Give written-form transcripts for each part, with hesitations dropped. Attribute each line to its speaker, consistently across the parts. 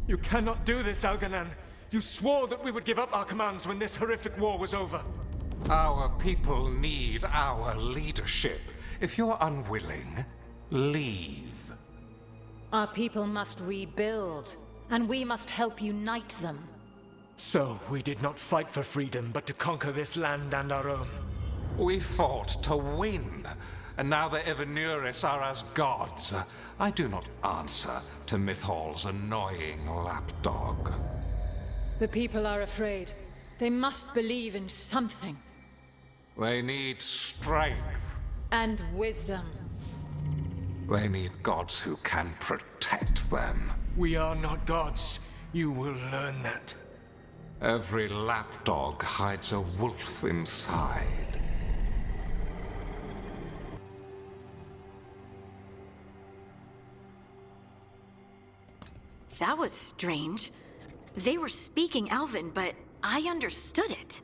Speaker 1: You cannot do this, Algernon. You swore that we would give up our commands when this horrific war was over.
Speaker 2: Our people need our leadership. If you're unwilling, leave.
Speaker 3: Our people must rebuild, and we must help unite them.
Speaker 1: So, we did not fight for freedom, but to conquer this land and our own.
Speaker 2: We fought to win, and now the Evenuris are as gods. I do not answer to Mythal's annoying lapdog.
Speaker 3: The people are afraid. They must believe in something.
Speaker 2: They need strength.
Speaker 3: And wisdom.
Speaker 2: They need gods who can protect them.
Speaker 1: We are not gods. You will learn that.
Speaker 2: Every lapdog hides a wolf inside.
Speaker 4: That was strange. They were speaking Elven, but I understood it.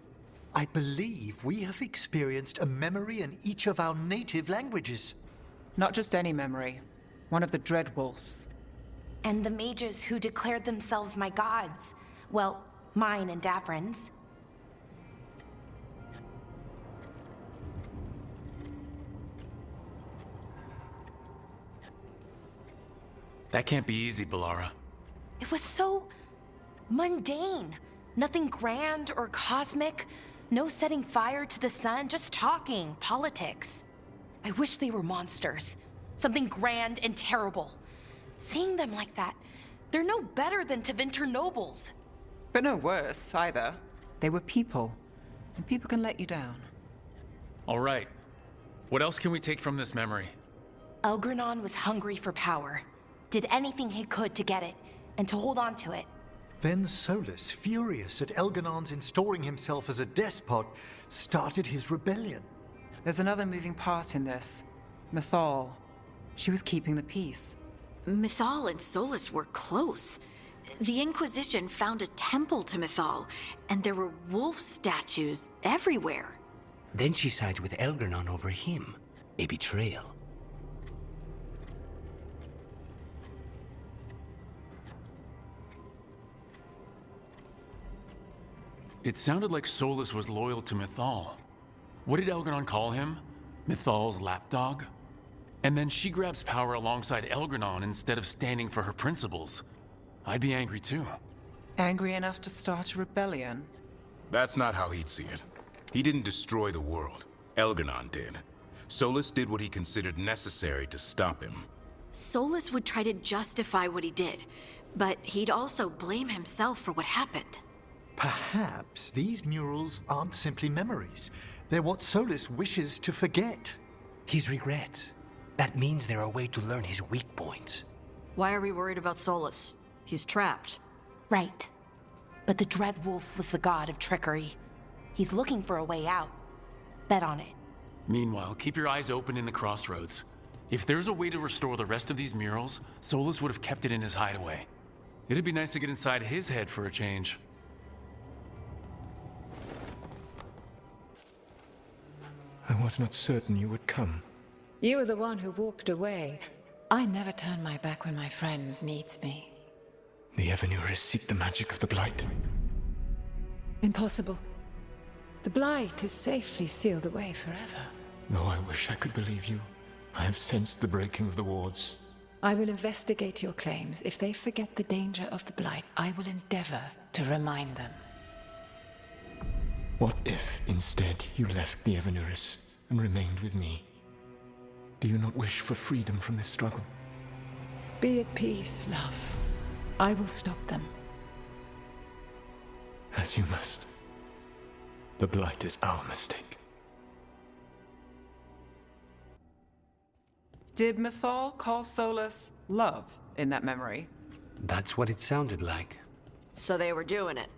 Speaker 5: I believe we have experienced a memory in each of our native languages.
Speaker 6: Not just any memory. One of the Dread Wolves.
Speaker 7: And the mages who declared themselves my gods. Well, mine and Davrin's.
Speaker 8: That can't be easy, Balara.
Speaker 7: It was so mundane. Nothing grand or cosmic. No setting fire to the sun, just talking, politics. I wish they were monsters. Something grand and terrible. Seeing them like that, they're no better than Tevinter nobles.
Speaker 6: But no worse, either. They were people. And people can let you down.
Speaker 8: All right. What else can we take from this memory?
Speaker 7: Elgranon was hungry for power. Did anything he could to get it, and to hold on to it.
Speaker 5: Then Solus, furious at Elganon's installing himself as a despot, started his rebellion.
Speaker 6: There's another moving part in this. Mythal. She was keeping the peace.
Speaker 4: Mythal and Solus were close. The Inquisition found a temple to Mythal, and there were wolf statues everywhere.
Speaker 9: Then she sides with Elgranon over him. A betrayal.
Speaker 8: It sounded like Solus was loyal to Mythal. What did Elgranon call him? Mythal's lapdog? And then she grabs power alongside Elgranon instead of standing for her principles. I'd be angry too.
Speaker 6: Angry enough to start a rebellion?
Speaker 10: That's not how he'd see it. He didn't destroy the world. Elgranon did. Solus did what he considered necessary to stop him.
Speaker 4: Solus would try to justify what he did, but he'd also blame himself for what happened.
Speaker 5: Perhaps these murals aren't simply memories. They're what Solus wishes to forget.
Speaker 9: His regret. That means they're a way to learn his weak points.
Speaker 11: Why are we worried about Solus? He's trapped.
Speaker 7: Right. But the Dread Wolf was the god of trickery. He's looking for a way out. Bet on it.
Speaker 8: Meanwhile, keep your eyes open in the crossroads. If there's a way to restore the rest of these murals, Solus would have kept it in his hideaway. It'd be nice to get inside his head for a change.
Speaker 1: I was not certain you would come.
Speaker 3: You were the one who walked away. I never turn my back when my friend needs me.
Speaker 1: The Evenuris seek the magic of the Blight.
Speaker 3: Impossible. The Blight is safely sealed away forever.
Speaker 1: Though I wish I could believe you, I have sensed the breaking of the wards.
Speaker 3: I will investigate your claims. If they forget the danger of the Blight, I will endeavor to remind them.
Speaker 1: What if, instead, you left the Evenuris and remained with me? Do you not wish for freedom from this struggle?
Speaker 3: Be at peace, love. I will stop them.
Speaker 1: As you must. The Blight is our mistake.
Speaker 6: Did Mythal call Solus love in that memory?
Speaker 9: That's what it sounded like.
Speaker 11: So they were doing it.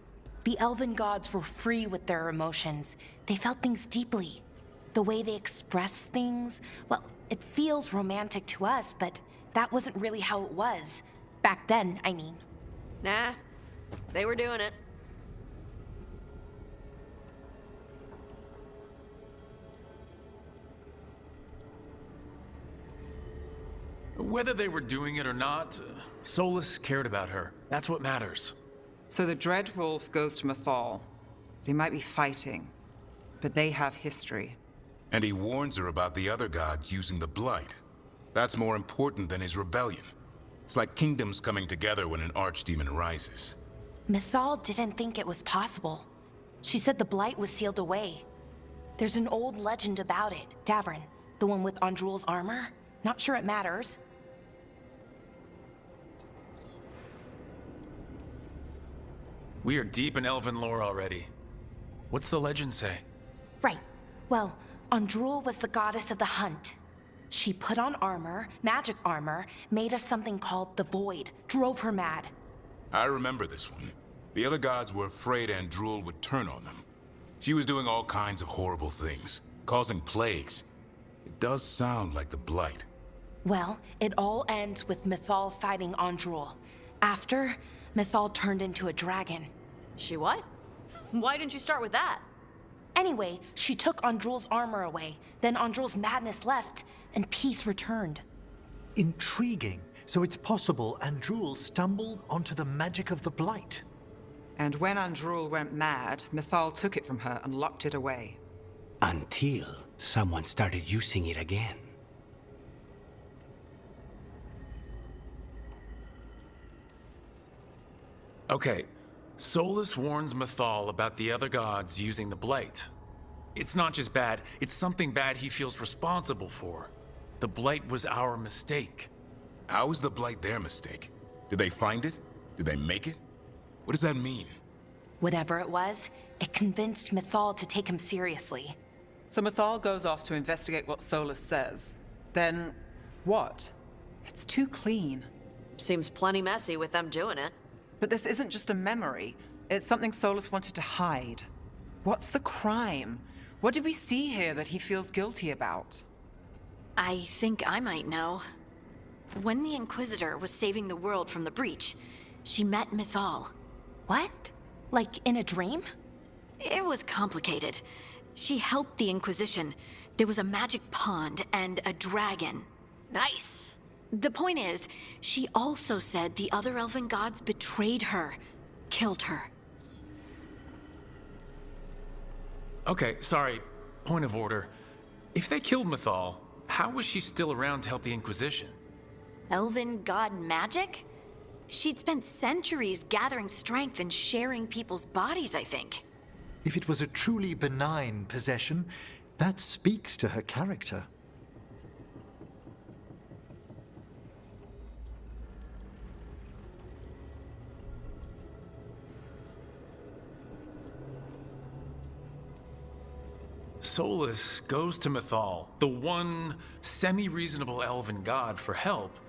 Speaker 7: The elven gods were free with their emotions. They felt things deeply. The way they expressed things, well, it feels romantic to us, but that wasn't really how it was. Back then, I mean.
Speaker 11: Nah, they were doing it.
Speaker 8: Whether they were doing it or not, Solus cared about her. That's what matters.
Speaker 6: So the Dreadwolf goes to Mythal. They might be fighting, but they have history.
Speaker 10: And he warns her about the other gods using the Blight. That's more important than his rebellion. It's like kingdoms coming together when an archdemon rises.
Speaker 7: Mythal didn't think it was possible. She said the Blight was sealed away. There's an old legend about it. Davrin, the one with Andrul's armor. Not sure it matters.
Speaker 8: We are deep in elven lore already. What's the legend say?
Speaker 7: Right. Well, Andrul was the goddess of the hunt. She put on armor, magic armor, made us something called the Void, drove her mad.
Speaker 10: I remember this one. The other gods were afraid Andrul would turn on them. She was doing all kinds of horrible things, causing plagues. It does sound like the Blight.
Speaker 7: Well, it all ends with Mythal fighting Andrul. After, Mythal turned into a dragon.
Speaker 11: She what? Why didn't you start with that?
Speaker 7: Anyway, she took Andrul's armor away. Then Andrul's madness left, and peace returned.
Speaker 5: Intriguing. So it's possible Andrul stumbled onto the magic of the Blight.
Speaker 6: And when Andrul went mad, Mythal took it from her and locked it away.
Speaker 9: Until someone started using it again.
Speaker 8: Okay, Solus warns Mythal about the other gods using the Blight. It's not just bad, it's something bad he feels responsible for. The Blight was our mistake.
Speaker 10: How is the Blight their mistake? Did they find it? Did they make it? What does that mean?
Speaker 7: Whatever it was, it convinced Mythal to take him seriously.
Speaker 6: So Mythal goes off to investigate what Solus says. Then, what? It's too clean.
Speaker 11: Seems plenty messy with them doing it.
Speaker 6: But this isn't just a memory. It's something Solus wanted to hide. What's the crime? What did we see here that he feels guilty about?
Speaker 4: I think I might know. When the Inquisitor was saving the world from the breach, she met Mythal.
Speaker 7: What? Like in a dream?
Speaker 4: It was complicated. She helped the Inquisition. There was a magic pond and a dragon.
Speaker 11: Nice.
Speaker 4: The point is, she also said the other elven gods betrayed her, killed her.
Speaker 8: Okay, sorry, point of order. If they killed Mythal, how was she still around to help the Inquisition?
Speaker 4: Elven god magic? She'd spent centuries gathering strength and sharing people's bodies, I think.
Speaker 5: If it was a truly benign possession, that speaks to her character.
Speaker 8: Solus goes to Mythal, the one semi-reasonable elven god, for help,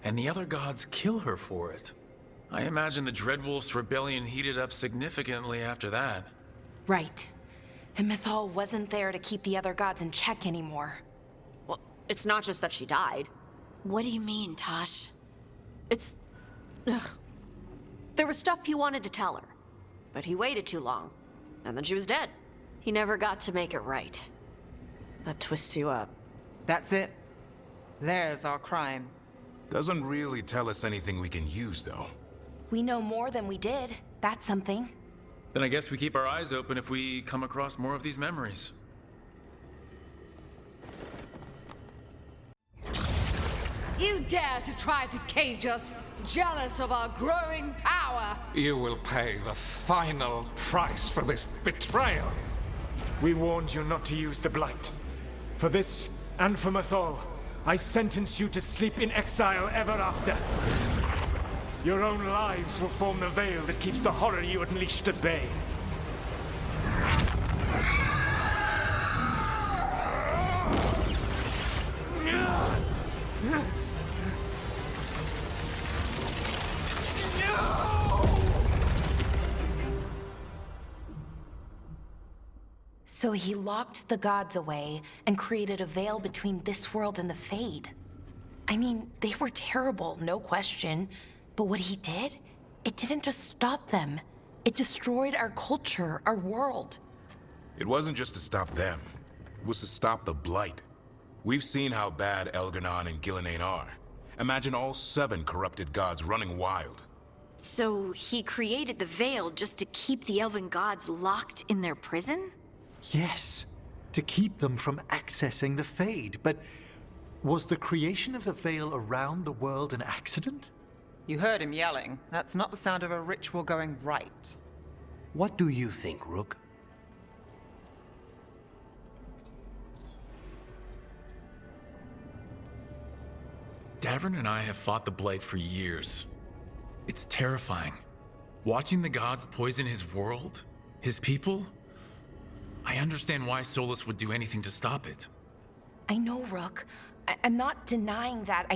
Speaker 8: and the other gods kill her for it. I imagine the Dreadwolf's rebellion heated up significantly after that.
Speaker 7: Right. And Mythal wasn't there to keep the other gods in check anymore.
Speaker 11: Well, it's not just that she died.
Speaker 4: What do you mean, Tosh?
Speaker 11: It's... Ugh. There was stuff he wanted to tell her, but he waited too long, and then she was dead. He never got to make it right. That twists you up.
Speaker 6: That's it. There's our crime.
Speaker 10: Doesn't really tell us anything we can use, though.
Speaker 7: We know more than we did. That's something.
Speaker 8: Then I guess we keep our eyes open if we come across more of these memories.
Speaker 12: You dare to try to cage us, jealous of our growing power!
Speaker 2: You will pay the final price for this betrayal.
Speaker 1: We warned you not to use the Blight. For this, and for Mythal, I sentence you to sleep in exile ever after. Your own lives will form the veil that keeps the horror you unleashed at bay.
Speaker 7: So he locked the gods away and created a veil between this world and the Fade. I mean, they were terrible, no question. But what he did, it didn't just stop them. It destroyed our culture, our world.
Speaker 10: It wasn't just to stop them. It was to stop the Blight. We've seen how bad Elganon and Gillenane are. Imagine all 7 corrupted gods running wild.
Speaker 4: So he created the Veil just to keep the elven gods locked in their prison?
Speaker 5: Yes, to keep them from accessing the Fade. But was the creation of the Veil around the world an accident?
Speaker 6: You heard him yelling. That's not the sound of a ritual going right.
Speaker 9: What do you think, Rook?
Speaker 8: Davern and I have fought the Blight for years. It's terrifying. Watching the gods poison his world, his people. I understand why Solus would do anything to stop it.
Speaker 7: I know, Rook. I'm not denying that.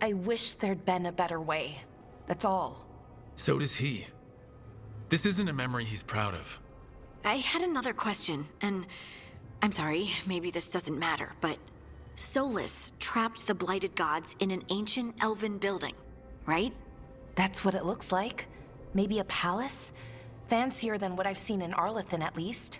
Speaker 7: I wish there'd been a better way. That's all.
Speaker 8: So does he. This isn't a memory he's proud of.
Speaker 4: I had another question, and I'm sorry, maybe this doesn't matter, but Solus trapped the blighted gods in an ancient elven building, right?
Speaker 7: That's what it looks like. Maybe a palace? Fancier than what I've seen in Arlethan, at least.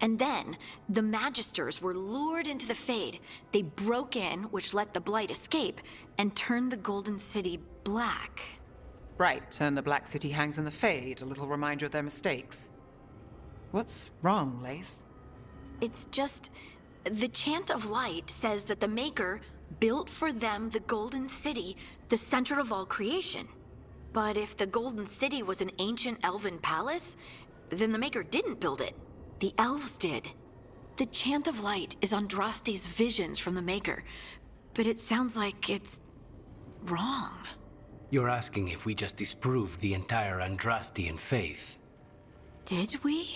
Speaker 4: And then, the Magisters were lured into the Fade. They broke in, which let the Blight escape, and turned the Golden City black.
Speaker 6: Right, and the Black City hangs in the Fade, a little reminder of their mistakes. What's wrong, Lace?
Speaker 4: It's just... the Chant of Light says that the Maker built for them the Golden City, the center of all creation. But if the Golden City was an ancient elven palace, then the Maker didn't build it. The elves did. The Chant of Light is Andraste's visions from the Maker, but it sounds like it's wrong.
Speaker 9: You're asking if we just disproved the entire Andrastian faith.
Speaker 4: Did we?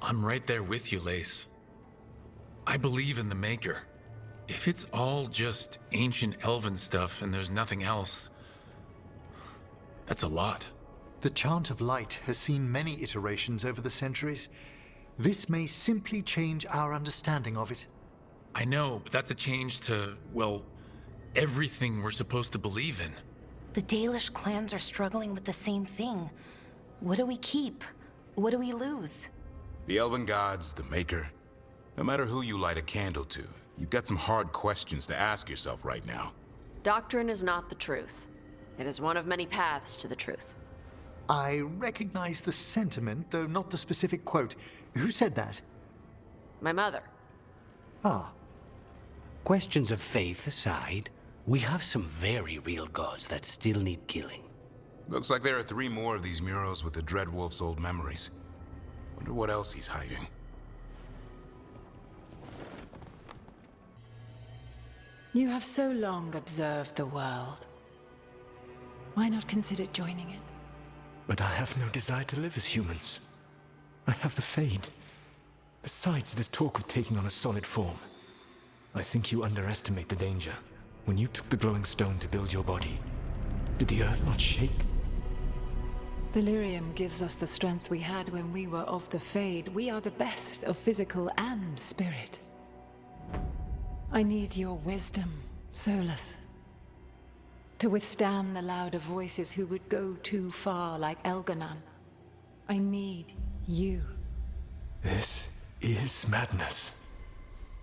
Speaker 8: I'm right there with you, Lace. I believe in the Maker. If it's all just ancient elven stuff and there's nothing else, that's a lot.
Speaker 5: The Chant of Light has seen many iterations over the centuries. This may simply change our understanding of it.
Speaker 8: I know, but that's a change to, well, everything we're supposed to believe in.
Speaker 7: The Dalish clans are struggling with the same thing. What do we keep? What do we lose?
Speaker 10: The elven gods, the Maker. No matter who you light a candle to, you've got some hard questions to ask yourself right now.
Speaker 11: Doctrine is not the truth. It is one of many paths to the truth.
Speaker 5: I recognize the sentiment, though not the specific quote. Who said that?
Speaker 11: My mother.
Speaker 5: Ah.
Speaker 9: Questions of faith aside, we have some very real gods that still need killing.
Speaker 10: Looks like there are 3 more of these murals with the Dreadwolf's old memories. Wonder what else he's hiding.
Speaker 3: You have so long observed the world. Why not consider joining it?
Speaker 1: But I have no desire to live as humans. I have the Fade. Besides, this talk of taking on a solid form. I think you underestimate the danger. When you took the glowing stone to build your body, did the earth not shake?
Speaker 3: Delirium gives us the strength we had when we were of the Fade. We are the best of physical and spirit. I need your wisdom, Solus. To withstand the louder voices who would go too far like Elganon. I need you.
Speaker 1: This is madness.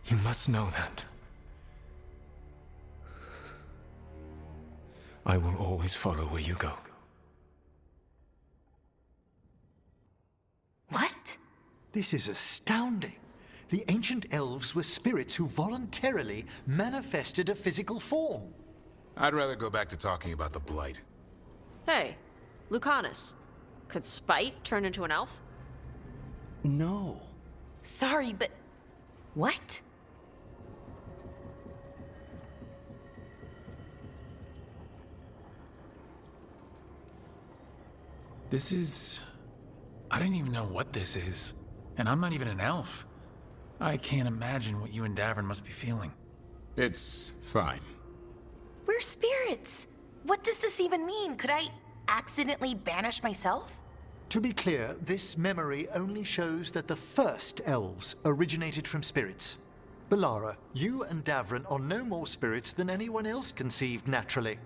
Speaker 1: You must know that. I will always follow where you go.
Speaker 7: What?
Speaker 5: This is astounding. The ancient elves were spirits who voluntarily manifested a physical form.
Speaker 10: I'd rather go back to talking about the Blight.
Speaker 11: Hey, Lucanus. Could Spite turn into an elf?
Speaker 9: No.
Speaker 7: Sorry, but... what?
Speaker 8: This is... I don't even know what this is. And I'm not even an elf. I can't imagine what you and Davern must be feeling.
Speaker 10: It's fine.
Speaker 7: We're spirits. What does this even mean? Could I accidentally banish myself?
Speaker 5: To be clear, this memory only shows that the first elves originated from spirits. Balara, you and Davrin are no more spirits than anyone else conceived naturally.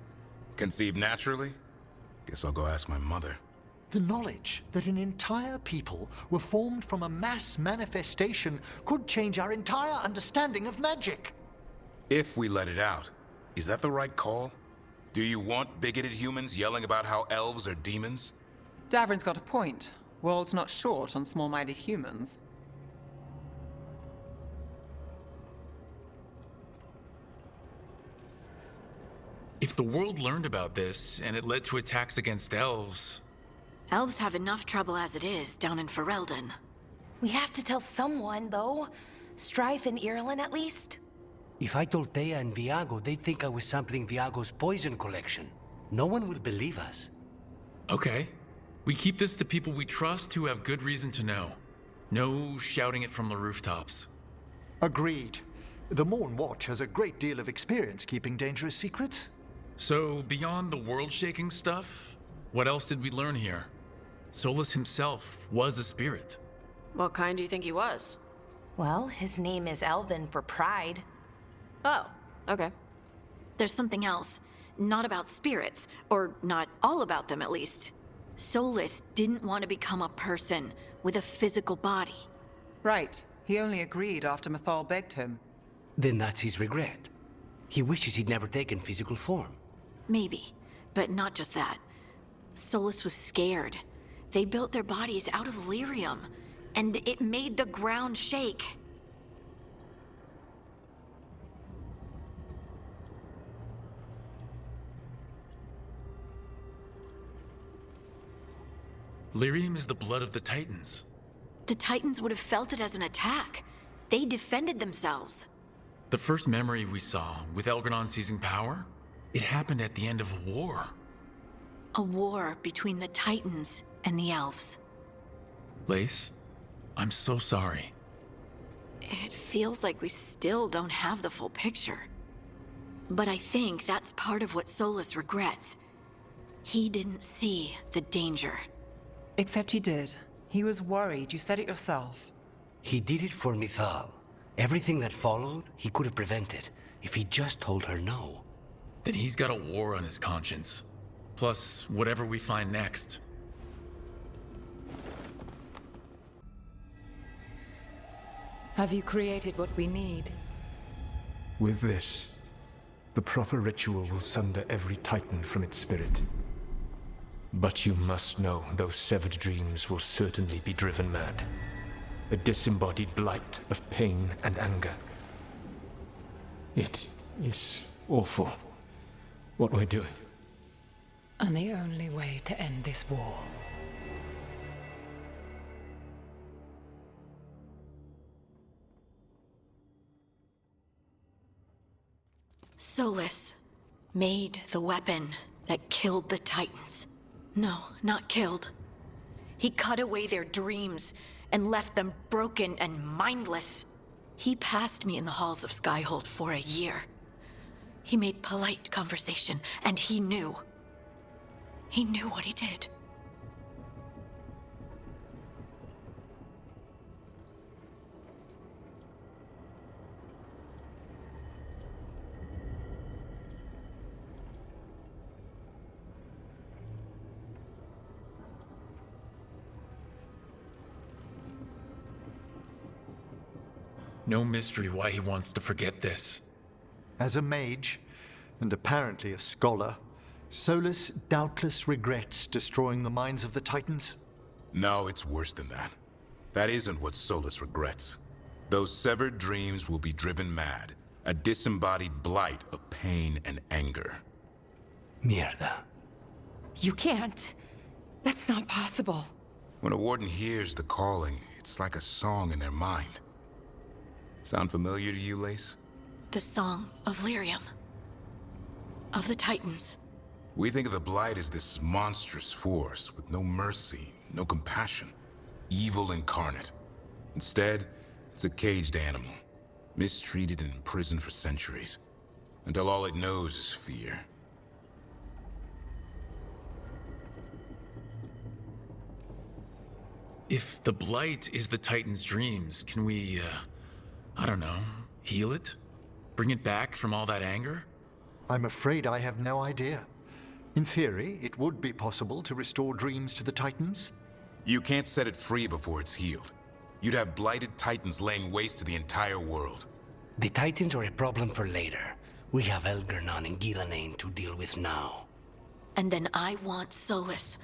Speaker 10: Conceived naturally? Guess I'll go ask my mother.
Speaker 5: The knowledge that an entire people were formed from a mass manifestation could change our entire understanding of magic.
Speaker 10: If we let it out, is that the right call? Do you want bigoted humans yelling about how elves are demons?
Speaker 6: Davrin's got a point. World's not short on small-minded humans.
Speaker 8: If the world learned about this, and it led to attacks against elves...
Speaker 4: Elves have enough trouble as it is down in Ferelden.
Speaker 7: We have to tell someone, though. Strife and Irulan, at least.
Speaker 9: If I told Thea and Viago, they'd think I was sampling Viago's poison collection. No one will believe us.
Speaker 8: Okay. We keep this to people we trust who have good reason to know. No shouting it from the rooftops.
Speaker 5: Agreed. The Morn Watch has a great deal of experience keeping dangerous secrets.
Speaker 8: So, beyond the world-shaking stuff, what else did we learn here? Solus himself was a spirit.
Speaker 11: What kind do you think he was?
Speaker 7: Well, his name is Elven for pride.
Speaker 11: Oh, okay.
Speaker 4: There's something else. Not about spirits, or not all about them at least. Solus didn't want to become a person with a physical body.
Speaker 6: Right. He only agreed after Mythal begged him.
Speaker 9: Then that's his regret. He wishes he'd never taken physical form.
Speaker 4: Maybe, but not just that. Solus was scared. They built their bodies out of lyrium, and it made the ground shake.
Speaker 8: Lyrium is the blood of the Titans.
Speaker 4: The Titans would have felt it as an attack. They defended themselves.
Speaker 8: The first memory we saw, with Elgranon seizing power, it happened at the end of a war.
Speaker 4: A war between the Titans and the elves.
Speaker 8: Lace, I'm so sorry.
Speaker 4: It feels like we still don't have the full picture. But I think that's part of what Solus regrets. He didn't see the danger.
Speaker 6: Except he did. He was worried. You said it yourself.
Speaker 9: He did it for Mythal. Everything that followed, he could have prevented, if he just told her no.
Speaker 8: Then he's got a war on his conscience. Plus, whatever we find next.
Speaker 3: Have you created what we need?
Speaker 1: With this, the proper ritual will sunder every Titan from its spirit. But you must know those severed dreams will certainly be driven mad. A disembodied blight of pain and anger. It is awful, what we're doing.
Speaker 3: And the only way to end this war.
Speaker 4: Solus made the weapon that killed the Titans. No, not killed. He cut away their dreams and left them broken and mindless. He passed me in the halls of Skyhold for a year. He made polite conversation, and he knew. He knew what he did.
Speaker 8: No mystery why he wants to forget this.
Speaker 5: As a mage, and apparently a scholar, Solus doubtless regrets destroying the minds of the Titans.
Speaker 10: No, it's worse than that. That isn't what Solus regrets. Those severed dreams will be driven mad, a disembodied blight of pain and anger.
Speaker 9: Mierda.
Speaker 7: You can't. That's not possible.
Speaker 10: When a warden hears the calling, it's like a song in their mind. Sound familiar to you, Lace?
Speaker 4: The song of lyrium. Of the Titans.
Speaker 10: We think of the Blight as this monstrous force with no mercy, no compassion. Evil incarnate. Instead, it's a caged animal. Mistreated and imprisoned for centuries. Until all it knows is fear.
Speaker 8: If the Blight is the Titan's dreams, can we, I don't know, Heal it? Bring it back from all that anger?
Speaker 5: I'm afraid I have no idea. In theory, it would be possible to restore dreams to the Titans.
Speaker 10: You can't set it free before it's healed. You'd have blighted Titans laying waste to the entire world.
Speaker 9: The Titans are a problem for later. We have Elgernon and Gillenane to deal with now.
Speaker 4: And then I want Solus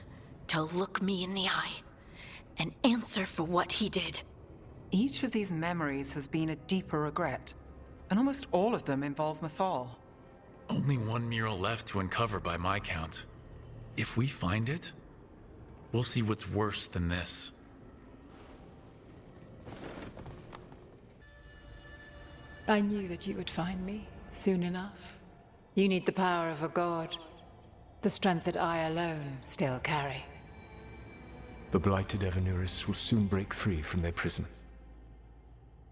Speaker 4: to look me in the eye and answer for what he did.
Speaker 6: Each of these memories has been a deeper regret, and almost all of them involve Mythal.
Speaker 8: Only one mural left to uncover by my count. If we find it, we'll see what's worse than this.
Speaker 3: I knew that you would find me soon enough. You need the power of a god, the strength that I alone still carry.
Speaker 1: The blighted Evanuris will soon break free from their prison.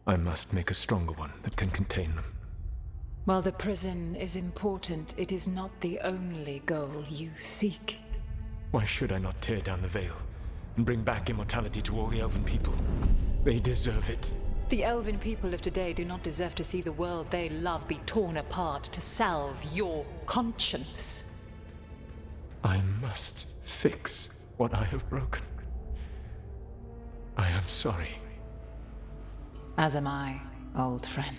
Speaker 1: I must make a stronger one that can contain them.
Speaker 3: While the prison is important, it is not the only goal you seek.
Speaker 1: Why should I not tear down the veil and bring back immortality to all the Elven people? They deserve it.
Speaker 3: The Elven people of today do not deserve to see the world they love be torn apart to salve your conscience.
Speaker 1: I must fix what I have broken. I am sorry.
Speaker 3: As am I, old friend.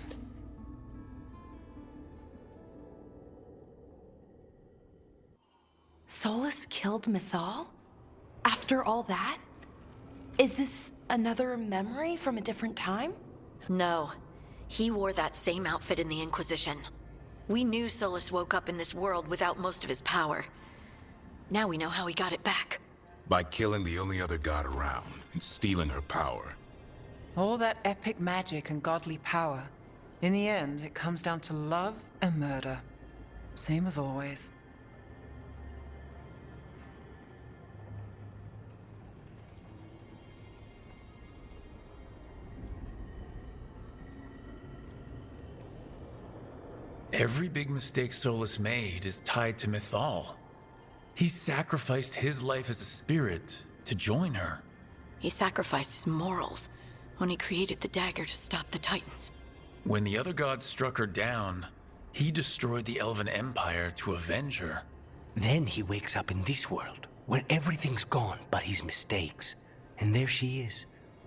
Speaker 7: Solus killed Mythal? After all that? Is this another memory from a different time?
Speaker 4: No. He wore that same outfit in the Inquisition. We knew Solus woke up in this world without most of his power. Now we know how he got it back.
Speaker 10: By killing the only other god around and stealing her power.
Speaker 6: All that epic magic and godly power. In the end, it comes down to love and murder. Same as always.
Speaker 8: Every big mistake Solus made is tied to Mythal. He sacrificed his life as a spirit to join her.
Speaker 4: He sacrificed his morals when he created the dagger to stop the Titans.
Speaker 8: When the other gods struck her down, he destroyed the Elven Empire to avenge her.
Speaker 9: Then he wakes up in this world, where everything's gone but his mistakes. And there she is,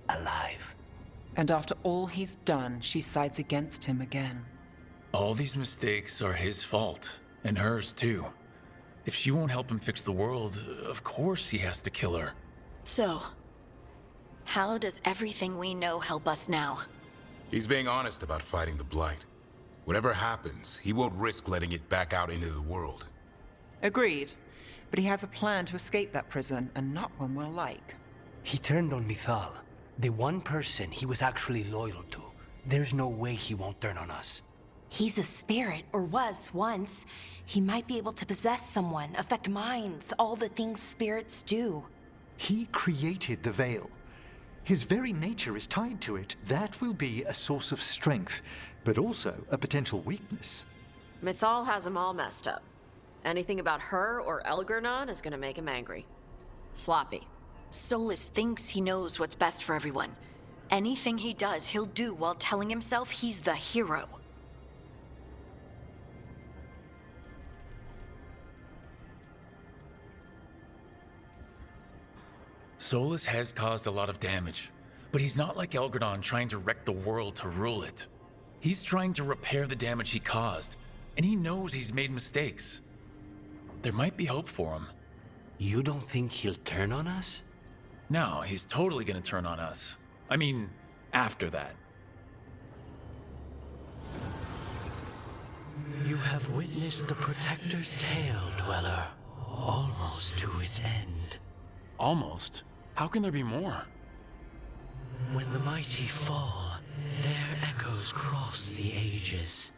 Speaker 9: alive.
Speaker 6: And after all he's done, she sides against him again.
Speaker 8: All these mistakes are his fault, and hers too. If she won't help him fix the world, of course he has to kill her.
Speaker 4: So, how does everything we know help us now?
Speaker 10: He's being honest about fighting the Blight. Whatever happens, he won't risk letting it back out into the world.
Speaker 6: Agreed. But he has a plan to escape that prison, and not one we'll like.
Speaker 9: He turned on Mythal, the one person he was actually loyal to. There's no way he won't turn on us.
Speaker 7: He's a spirit, or was once. He might be able to possess someone, affect minds, all the things spirits do.
Speaker 5: He created the veil. His very nature is tied to it. That will be a source of strength, but also a potential weakness.
Speaker 11: Mythal has him all messed up. Anything about her or Elgernon is gonna make him angry. Sloppy.
Speaker 4: Solus thinks he knows what's best for everyone. Anything he does, he'll do while telling himself he's the hero.
Speaker 8: Solus has caused a lot of damage, but he's not like Elgernon trying to wreck the world to rule it. He's trying to repair the damage he caused, and he knows he's made mistakes. There might be hope for him.
Speaker 9: You don't think he'll turn on us?
Speaker 8: No, he's totally gonna turn on us. I mean, after that.
Speaker 9: You have witnessed the Protector's tale, Dweller, almost to its end.
Speaker 8: Almost? How can there be more?
Speaker 9: When the mighty fall, their echoes cross the ages.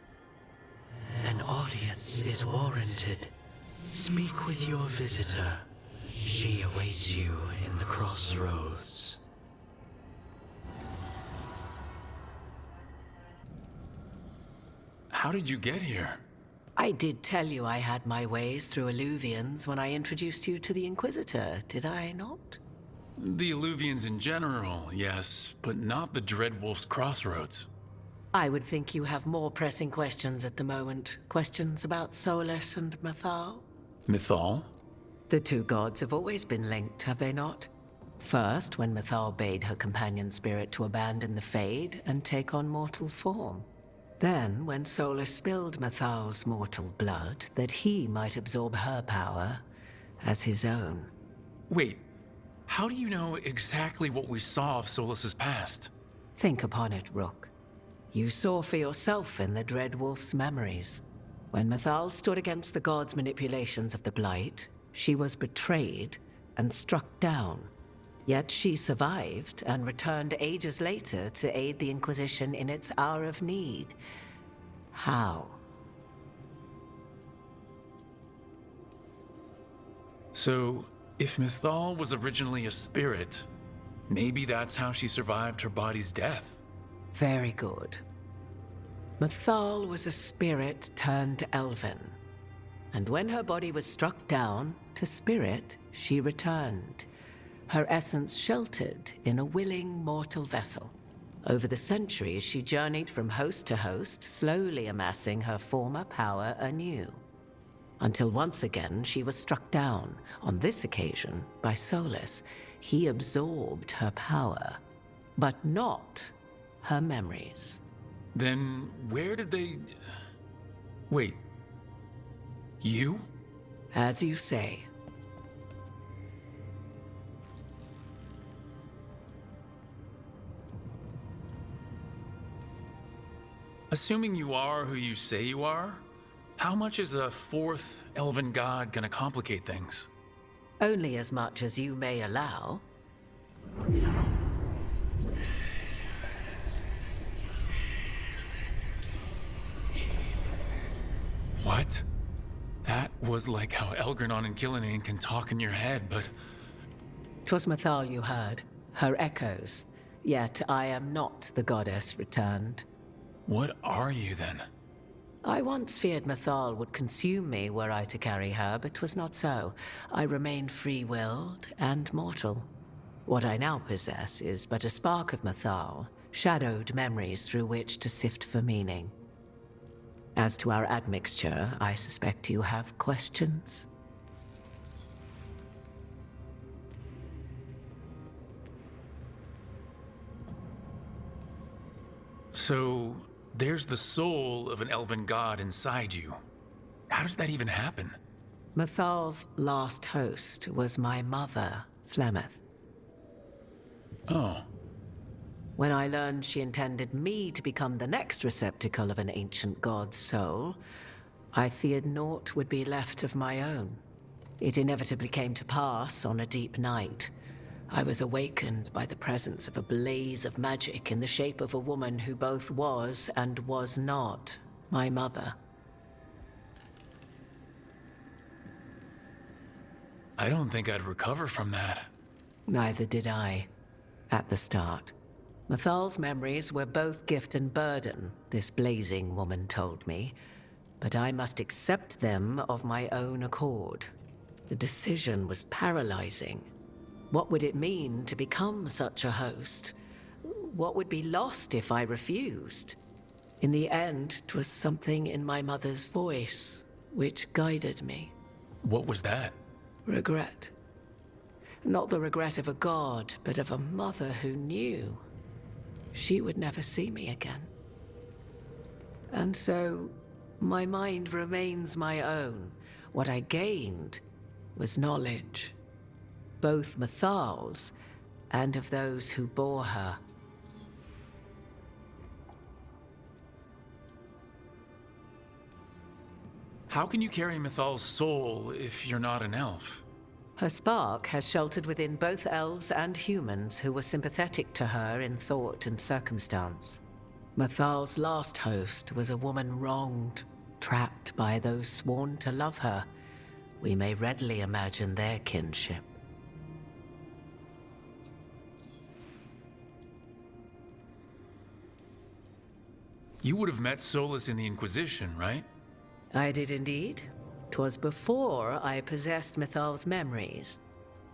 Speaker 9: An audience is warranted. Speak with your visitor. She awaits you in the crossroads.
Speaker 8: How did you get here?
Speaker 13: I did tell you I had my ways through Illuvians when I introduced you to the Inquisitor, did I not?
Speaker 8: The Illuvians in general, yes, but not the Dreadwolf's Crossroads.
Speaker 13: I would think you have more pressing questions at the moment. Questions about Solus and Mythal?
Speaker 8: Mythal?
Speaker 13: The two gods have always been linked, have they not? First, when Mythal bade her companion spirit to abandon the Fade and take on mortal form. Then, when Solus spilled Mythal's mortal blood, that he might absorb her power as his own.
Speaker 8: Wait, how do you know exactly what we saw of Solus's past?
Speaker 13: Think upon it, Rook. You saw for yourself in the Dread Wolf's memories. When Mythal stood against the gods' manipulations of the Blight, she was betrayed and struck down. Yet she survived and returned ages later to aid the Inquisition in its hour of need. How?
Speaker 8: So, if Mythal was originally a spirit, maybe that's how she survived her body's death.
Speaker 13: Very good. Mythal was a spirit turned elven. And when her body was struck down, to spirit, she returned. Her essence sheltered in a willing mortal vessel. Over the centuries, she journeyed from host to host, slowly amassing her former power anew. Until once again, she was struck down, on this occasion, by Solus. He absorbed her power, but not her memories.
Speaker 8: Then where did they... Wait. You?
Speaker 13: As you say.
Speaker 8: Assuming you are who you say you are, how much is a fourth elven god gonna complicate things?
Speaker 13: Only as much as you may allow.
Speaker 8: What? That was like how Elgranon and Gillinan can talk in your head, but...
Speaker 13: 'Twas Mythal you heard, her echoes. Yet I am not the goddess returned.
Speaker 8: What are you then?
Speaker 13: I once feared Mythal would consume me were I to carry her, but 'twas not so. I remained free-willed and mortal. What I now possess is but a spark of Mythal, shadowed memories through which to sift for meaning. As to our admixture, I suspect you have questions.
Speaker 8: So, there's the soul of an elven god inside you. How does that even happen?
Speaker 13: Mythal's last host was my mother, Flemeth.
Speaker 8: Oh.
Speaker 13: When I learned she intended me to become the next receptacle of an ancient god's soul, I feared naught would be left of my own. It inevitably came to pass on a deep night. I was awakened by the presence of a blaze of magic in the shape of a woman who both was and was not my mother.
Speaker 8: I don't think I'd recover from that.
Speaker 13: Neither did I, at the start. Mythal's memories were both gift and burden, this blazing woman told me, but I must accept them of my own accord. The decision was paralyzing. What would it mean to become such a host? What would be lost if I refused? In the end, 'twas something in my mother's voice which guided me.
Speaker 8: What was that?
Speaker 13: Regret. Not the regret of a god, but of a mother who knew she would never see me again. And so, my mind remains my own. What I gained was knowledge, both Mythal's and of those who bore her.
Speaker 8: How can you carry Mythal's soul if you're not an elf?
Speaker 13: Her spark has sheltered within both elves and humans who were sympathetic to her in thought and circumstance. Mythal's last host was a woman wronged, trapped by those sworn to love her. We may readily imagine their kinship.
Speaker 8: You would have met Solus in the Inquisition, right?
Speaker 13: I did indeed. 'Twas before I possessed Mythal's memories.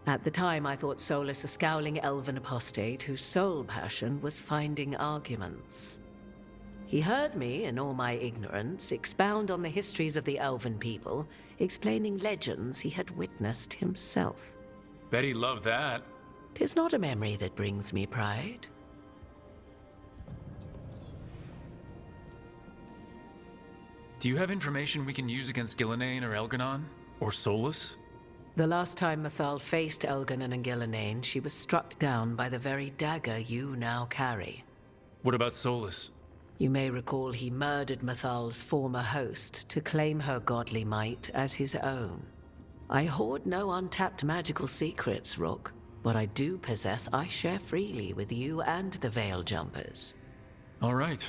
Speaker 13: At the time, I thought Solus a scowling elven apostate whose sole passion was finding arguments. He heard me, in all my ignorance, expound on the histories of the elven people, explaining legends he had witnessed himself.
Speaker 8: Bet he loved that.
Speaker 13: 'Tis not a memory that brings me pride.
Speaker 8: Do you have information we can use against Gillenane or Elganon? Or Solus?
Speaker 13: The last time Mythal faced Elganon and Gillenane, she was struck down by the very dagger you now carry.
Speaker 8: What about Solus?
Speaker 13: You may recall he murdered Mythal's former host to claim her godly might as his own. I hoard no untapped magical secrets, Rook. What I do possess, I share freely with you and the Veil Jumpers.
Speaker 8: All right.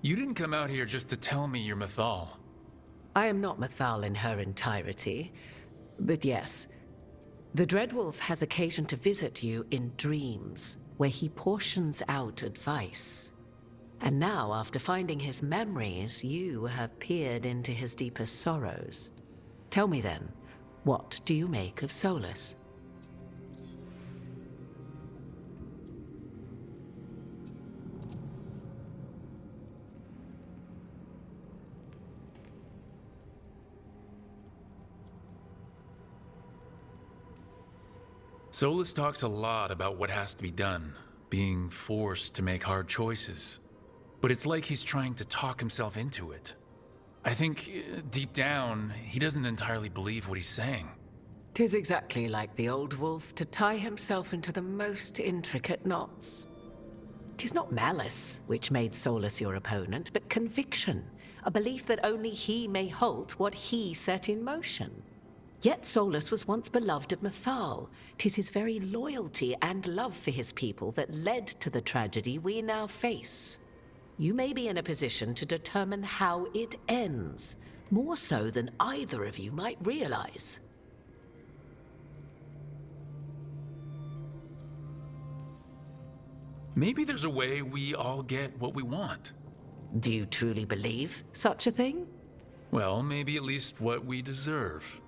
Speaker 8: You didn't come out here just to tell me you're Mythal.
Speaker 13: I am not Mythal in her entirety, but yes. The Dreadwolf has occasion to visit you in dreams, where he portions out advice. And now, after finding his memories, you have peered into his deepest sorrows. Tell me then, what do you make of Solus?
Speaker 8: Solus talks a lot about what has to be done, being forced to make hard choices. But it's like he's trying to talk himself into it. I think, deep down, he doesn't entirely believe what he's saying.
Speaker 13: 'Tis exactly like the old wolf to tie himself into the most intricate knots. 'Tis not malice which made Solus your opponent, but conviction, a belief that only he may halt what he set in motion. Yet Solus was once beloved of Mythal. 'Tis his very loyalty and love for his people that led to the tragedy we now face. You may be in a position to determine how it ends, more so than either of you might realize.
Speaker 8: Maybe there's a way we all get what we want.
Speaker 13: Do you truly believe such a thing?
Speaker 8: Well, maybe at least what we deserve.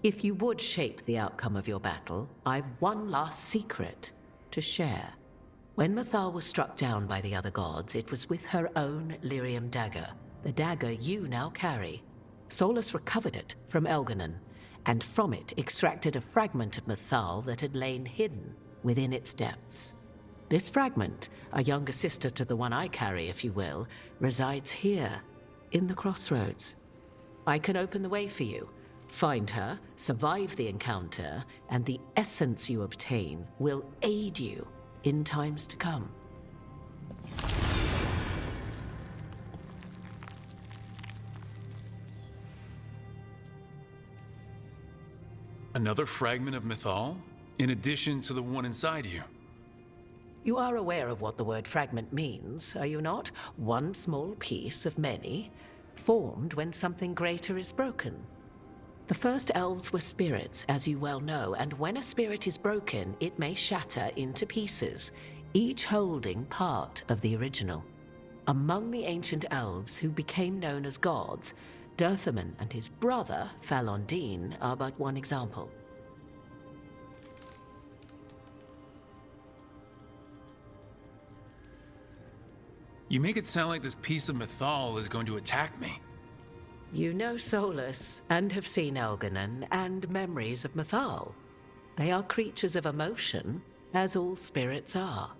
Speaker 13: If you would shape the outcome of your battle, I've one last secret to share. When Mythal was struck down by the other gods, it was with her own lyrium dagger, the dagger you now carry. Solus recovered it from Elganon, and from it extracted a fragment of Mythal that had lain hidden within its depths. This fragment, a younger sister to the one I carry, if you will, resides here, in the crossroads. I can open the way for you. Find her, survive the encounter, and the essence you obtain will aid you in times to come.
Speaker 8: Another fragment of Mythal? In addition to the one inside you?
Speaker 13: You are aware of what the word fragment means, are you not? One small piece of many, formed when something greater is broken. The first elves were spirits, as you well know, and when a spirit is broken, it may shatter into pieces, each holding part of the original. Among the ancient elves who became known as gods, Dirthaman and his brother, Falondine, are but one example.
Speaker 8: You make it sound like this piece of Mythal is going to attack me.
Speaker 13: You know Solus, and have seen Elganon, and memories of Mythal. They are creatures of emotion, as all spirits are.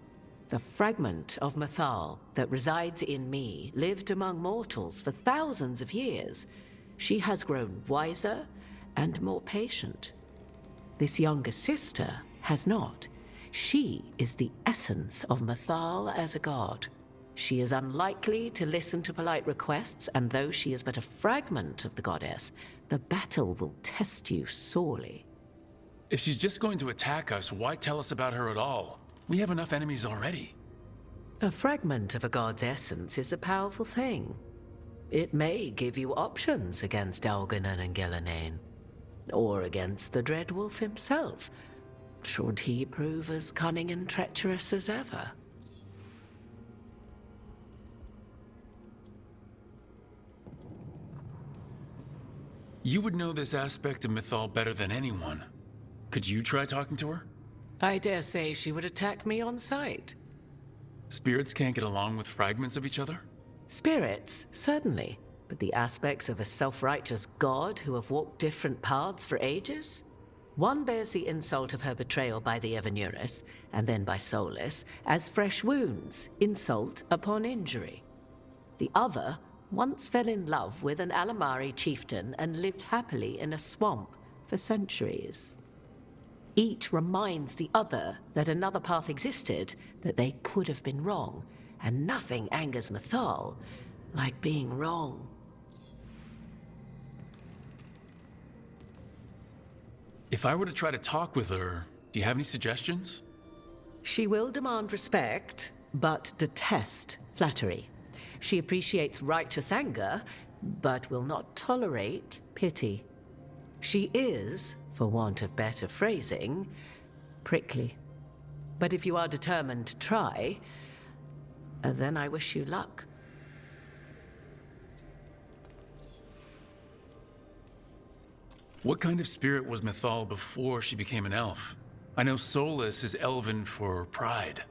Speaker 13: The fragment of Mythal that resides in me lived among mortals for thousands of years. She has grown wiser and more patient. This younger sister has not. She is the essence of Mythal as a god. She is unlikely to listen to polite requests, and though she is but a fragment of the goddess, the battle will test you sorely.
Speaker 8: If she's just going to attack us, why tell us about her at all? We have enough enemies already.
Speaker 13: A fragment of a god's essence is a powerful thing. It may give you options against Elganon and Gillenane, or against the Dreadwolf himself, should he prove as cunning and treacherous as ever.
Speaker 8: You would know this aspect of Mythal better than anyone. Could you try talking to her?
Speaker 13: I dare say she would attack me on sight.
Speaker 8: Spirits can't get along with fragments of each other?
Speaker 13: Spirits, certainly. But the aspects of a self-righteous god who have walked different paths for ages? One bears the insult of her betrayal by the Evanuris, and then by Solus, as fresh wounds, insult upon injury. The other once fell in love with an Alamari chieftain and lived happily in a swamp for centuries. Each reminds the other that another path existed, that they could have been wrong, and nothing angers Mythal like being wrong.
Speaker 8: If I were to try to talk with her, do you have any suggestions?
Speaker 13: She will demand respect, but detest flattery. She appreciates righteous anger, but will not tolerate pity. She is, for want of better phrasing, prickly. But if you are determined to try, then I wish you luck.
Speaker 8: What kind of spirit was Mythal before she became an elf? I know Solus is elven for pride.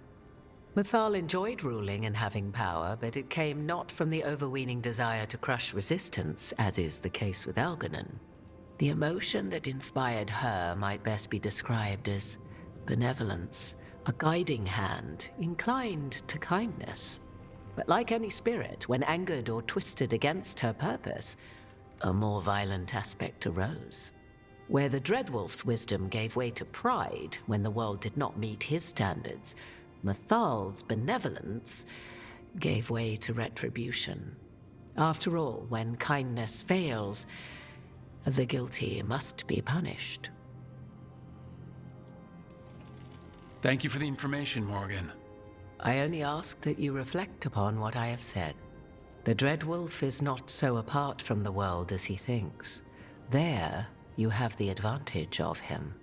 Speaker 13: Mythal enjoyed ruling and having power, but it came not from the overweening desire to crush resistance, as is the case with Algernon. The emotion that inspired her might best be described as benevolence, a guiding hand, inclined to kindness. But like any spirit, when angered or twisted against her purpose, a more violent aspect arose. Where the Dreadwolf's wisdom gave way to pride when the world did not meet his standards, Mythal's benevolence gave way to retribution. After all, when kindness fails, the guilty must be punished.
Speaker 8: Thank you for the information, Morgan.
Speaker 13: I only ask that you reflect upon what I have said. The Dreadwolf is not so apart from the world as he thinks. There, you have the advantage of him.